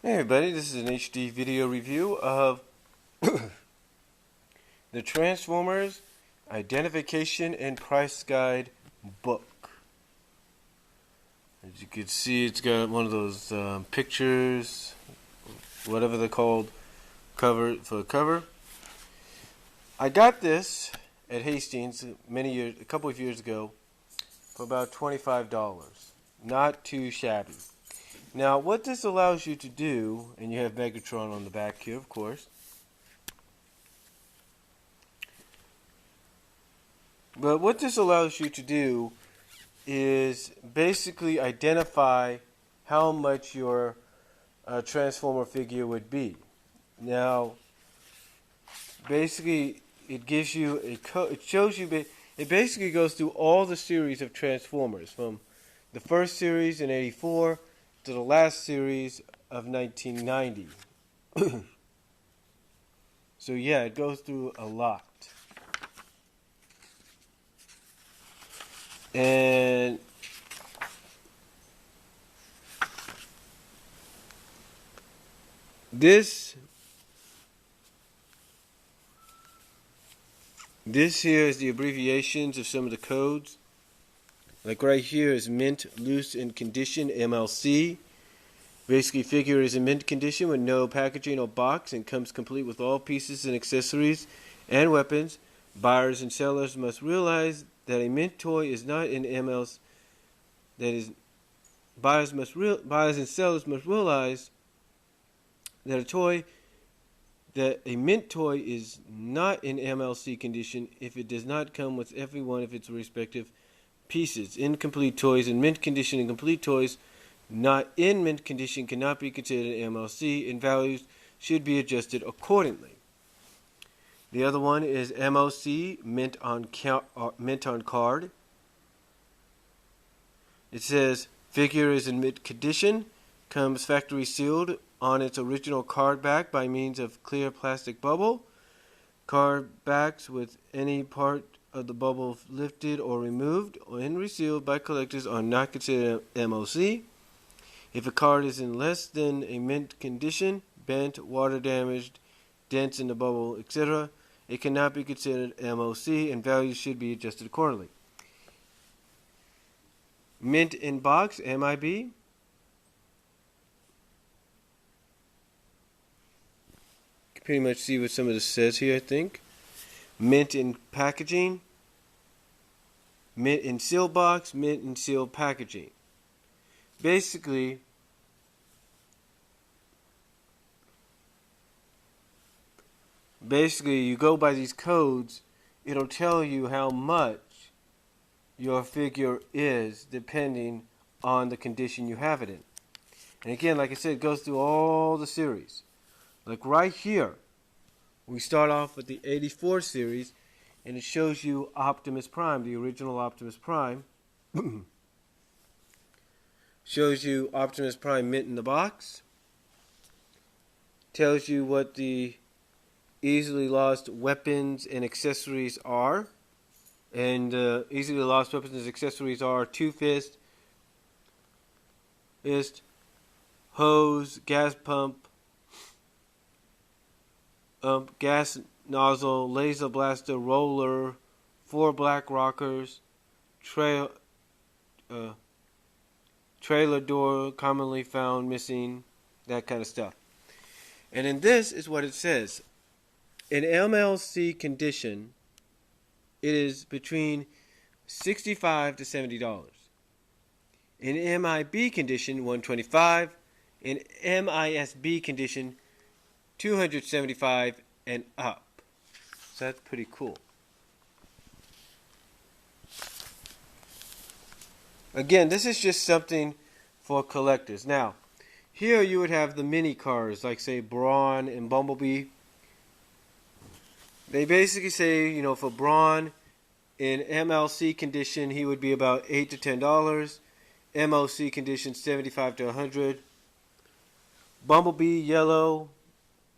Hey everybody, this is an HD video review of the Transformers Identification and Price Guide book. As you can see, it's got one of those pictures, whatever they're called, cover for the cover. I got this at Hastings a couple of years ago for about $25. Not too shabby. Now, what this allows you to do, and you have Megatron on the back here, of course. But what this allows you to do is basically identify how much your Transformer figure would be. Now, basically, it gives you it shows you, it basically goes through all the series of Transformers, from the first series in '84 to the last series of 1990. So yeah, it goes through a lot. And this here is the abbreviations of some of the codes. Like right here is mint, loose, in condition, MLC. Basically, figure is in mint condition with no packaging or box and comes complete with all pieces and accessories and weapons. Buyers and sellers must realize that a mint toy is not in MLC. That is, buyers and sellers must realize that a mint toy is not in MLC condition if it does not come with every one of its respective pieces. Incomplete toys in mint condition and complete toys not in mint condition cannot be considered MLC, and values should be adjusted accordingly. The other one is MOC, mint on card. It says figure is in mint condition, comes factory sealed on its original card back by means of clear plastic bubble. Card backs with any part of the bubble lifted or removed and resealed by collectors are not considered MOC. If a card is in less than a mint condition, bent, water damaged, dents in the bubble, etc., it cannot be considered MOC, and values should be adjusted accordingly. Mint in box, MIB. You can pretty much see what some of this says here, I think. Mint in packaging. Mint in sealed box, mint in sealed packaging. Basically, you go by these codes, it'll tell you how much your figure is depending on the condition you have it in. And again, like I said, it goes through all the series. Like right here, we start off with the '84 series, and it shows you Optimus Prime, the original Optimus Prime. Shows you Optimus Prime mint in the box. Tells you what the easily lost weapons and accessories are. And easily lost weapons and accessories are Two-Fist, hose, gas pump, gas nozzle, laser blaster, roller, 4 black rockers, trailer door commonly found missing, that kind of stuff. And in this is what it says. In MLC condition, it is between $65 to $70. In MIB condition, $125. In MISB condition, $275 and up. So that's pretty cool. Again, this is just something for collectors. Now, here you would have the mini cars, like say Brawn and Bumblebee. They basically say, for Brawn, in MLC condition, he would be about $8 to $10. MOC condition, $75 to $100. Bumblebee yellow,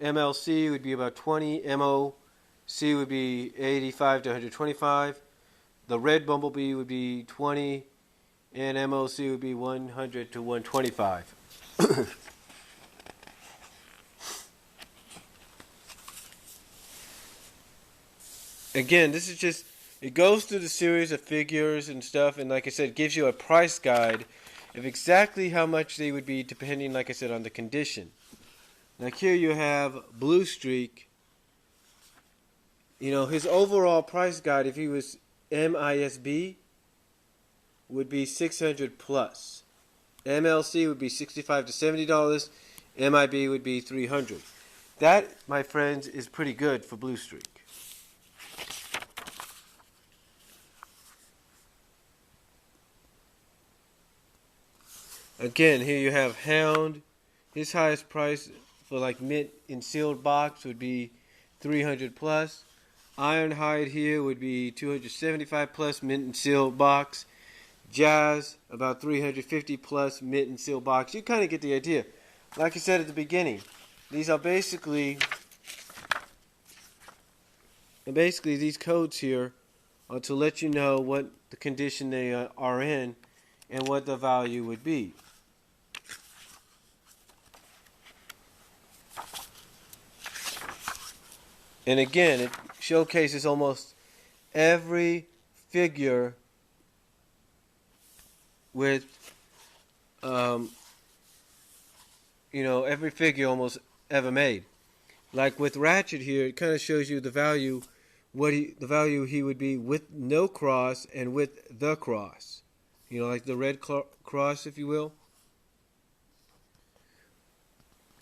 MLC would be about $20. MOC would be $85 to $125. The red Bumblebee would be $20, and MOC would be $100 to $125. again, this is just, it goes through the series of figures and stuff, and like I said, gives you a price guide of exactly how much they would be depending, like I said, on the condition. Like here you have Blue Streak. You know, his overall price guide, if he was MISB, would be 600 plus. MLC would be $65 to $70. MIB would be $300. That, my friends, is pretty good for Blue Streak. Again, here you have Hound. His highest price for like mint in sealed box would be 300 plus. Ironhide here would be 275 plus mint and sealed box. Jazz about 350 plus mint and sealed box. You kind of get the idea. Like I said at the beginning, these are basically these codes here are to let you know what the condition they are in and what the value would be. And again, it showcases almost every figure with, every figure almost ever made. Like with Ratchet here, it kind of shows you the value, the value he would be with no cross and with the cross. You know, like the red cross, if you will.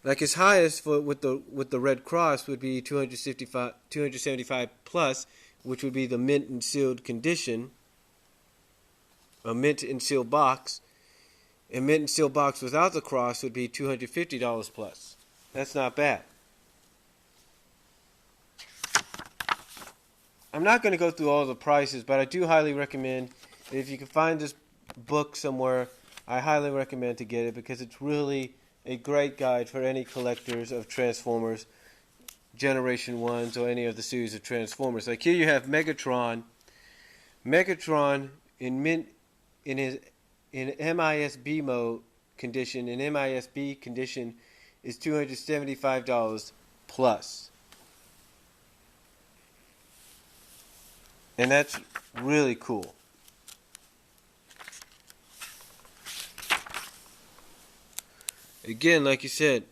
Like his highest with the red cross would be 275 plus, which would be the mint and sealed condition, a mint and sealed box. A mint and sealed box without the cross would be $250 plus. That's not bad. I'm not going to go through all the prices, but I do highly recommend, if you can find this book somewhere, I highly recommend to get it because it's really a great guide for any collectors of Transformers, Generation 1s, or any of the series of Transformers. Like here you have Megatron. Megatron in MISB mode condition, in MISB condition, is $275 plus. And that's really cool. Again, like I said,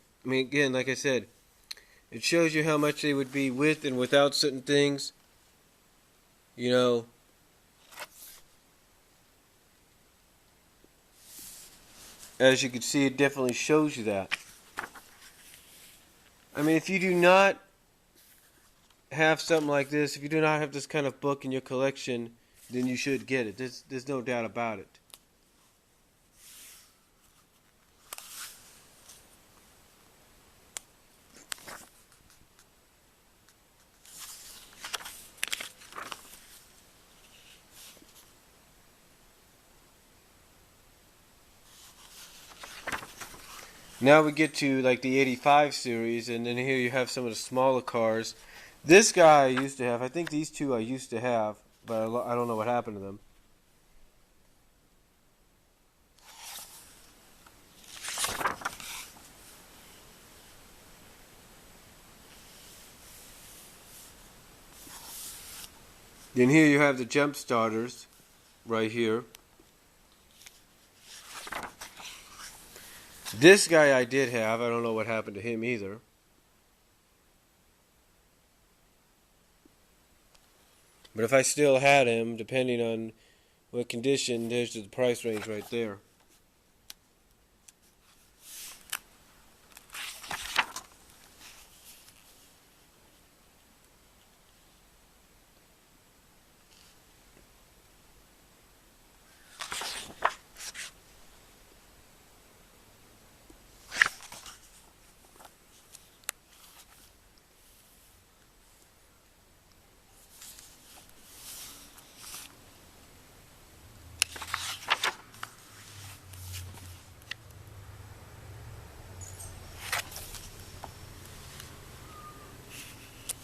it shows you how much they would be with and without certain things. You know, as you can see, it definitely shows you that. I mean, if you do not have something like this, if you do not have this kind of book in your collection, then you should get it. There's no doubt about it. Now we get to like the 85 series, and then here you have some of the smaller cars. This guy I used to have. I think these two I used to have, but I don't know what happened to them. Then here you have the jump starters right here. This guy I did have. I don't know what happened to him either. But if I still had him, depending on what condition, there's the price range right there.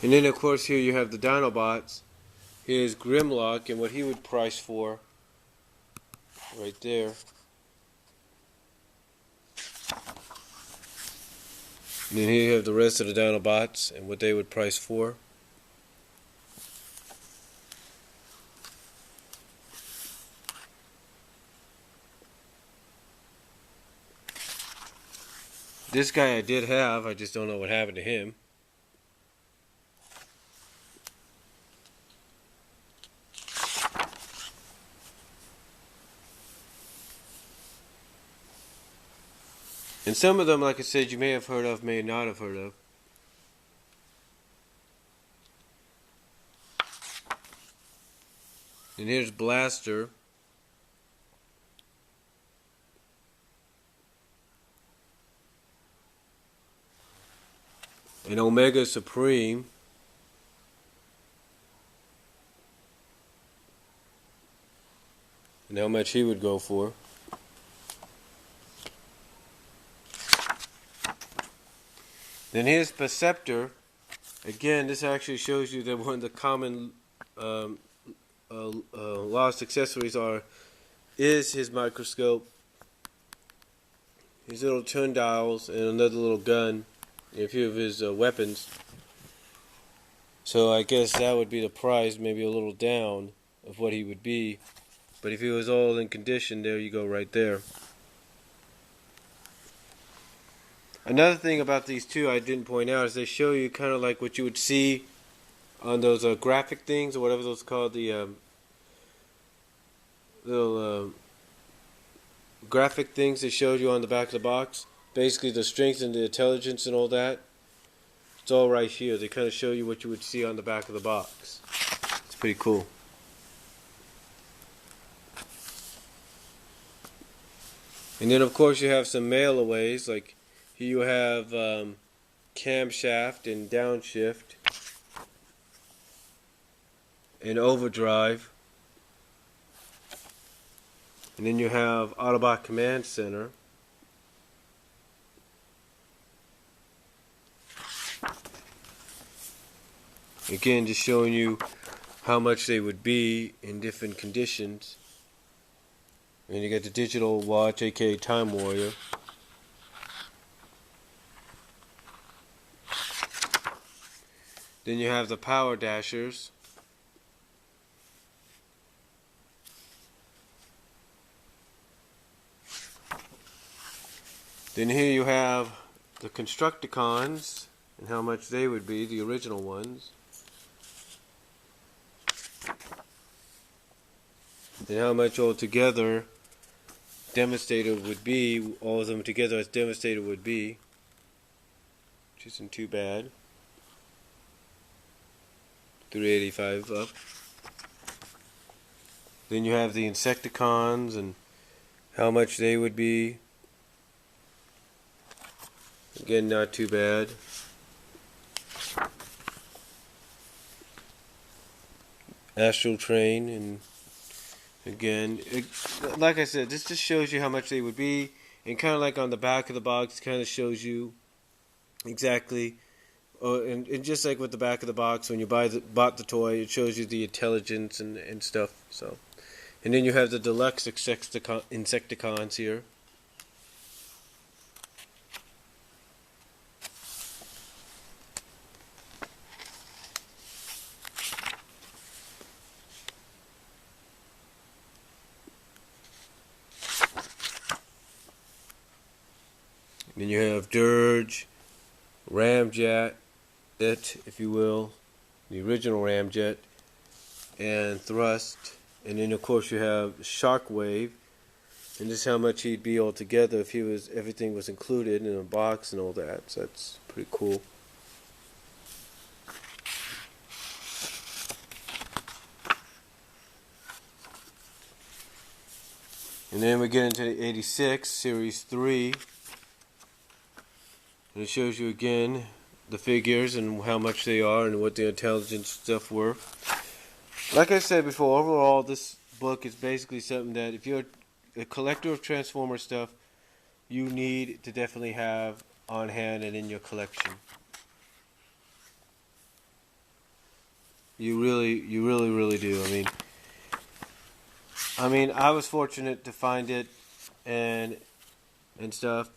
And then, of course, here you have the Dinobots. Here's Grimlock and what he would price for right there. And then here you have the rest of the Dinobots and what they would price for. This guy I did have, I just don't know what happened to him. And some of them, like I said, you may have heard of, may not have heard of. And here's Blaster. And Omega Supreme. And how much he would go for. Then here's Perceptor. Again, this actually shows you that one of the common lost accessories is his microscope, his little turn dials, and another little gun, and a few of his weapons. So I guess that would be the price, maybe a little down of what he would be. But if he was all in condition, there you go right there. Another thing about these two I didn't point out is they show you kind of like what you would see on those graphic things, or whatever those called, the little graphic things they showed you on the back of the box. Basically the strength and the intelligence and all that. It's all right here. They kind of show you what you would see on the back of the box. It's pretty cool. And then of course you have some mail-aways, like here you have camshaft and downshift and overdrive. And then you have Autobot Command Center. Again, just showing you how much they would be in different conditions. And you get the digital watch, aka Time Warrior. Then you have the Power Dashers. Then here you have the Constructicons and how much they would be, the original ones. And how much altogether Devastator would be, all of them together as Devastator would be, which isn't too bad. 385 up. Then you have the Insecticons and how much they would be. Again, not too bad. Astral Train, and again, like I said, this just shows you how much they would be, and kind of like on the back of the box, kind of shows you exactly, and just like with the back of the box, when you bought the toy, it shows you the intelligence and stuff. So, and then you have the deluxe Insecticons here. Then you have Dirge, Ramjet, if you will, the original Ramjet, and Thrust. And then of course you have Shockwave, and this is how much he'd be altogether if everything was included in a box and all that. So that's pretty cool. And then we get into the 86 Series 3. And it shows you again the figures and how much they are and what the intelligence stuff were. Like I said before, overall this book is basically something that if you're a collector of Transformer stuff, you need to definitely have on hand and in your collection. You really do. I mean, I was fortunate to find it and stuff.